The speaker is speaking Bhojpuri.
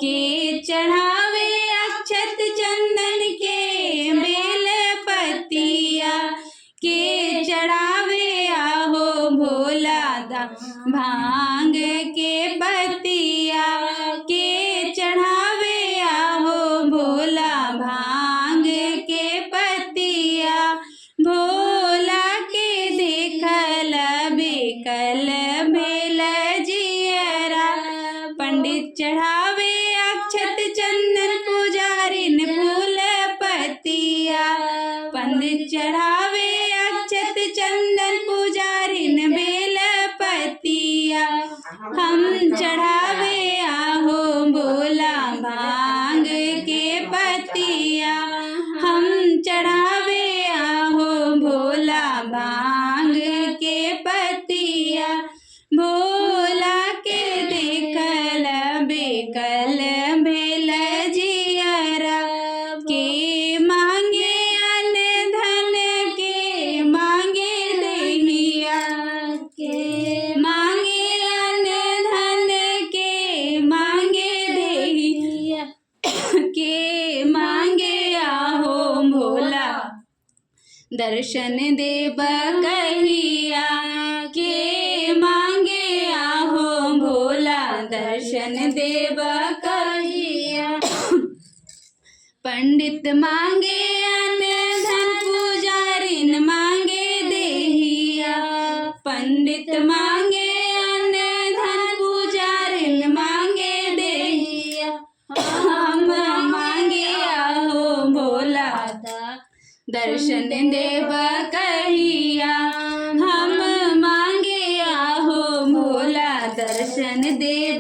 के चढ़ावे अक्षत चंदन के बेल पतिया के चढ़ावे आहो भोला दा भांग के पतिया के चढ़ावे आहो भोला भांग के पतिया भोला के देखल बेकल भेल जियरा पंडित चढ़ावे अक्षत चंदन पुजारिन फूल पतिया पंडित चढ़ावे अक्षत चंदन पुजारिन बेल पतिया हम चढ़ावे आहो भोला भांग के पतिया हम चढ़ावे आहो भोला भांग के पतिया भोला के देखल बेकल भेल जियरा के मांगे अन्न धन के मांगे देहिया के मांगे अन्न धन के मांगे देहिया के मांगे आहो भोला दर्शन देव कहिया के मांगे आहो भोला दर्शन देव कहिया पंडित मांगे अन्न धन पुजारिन मांगे देहिया पंडित मांगे अन्न धन पुजारिन मांगे देहिया हम मांगे आहो भोला दर्शन देव कहिया हम मांगे आहो भोला दर्शन देव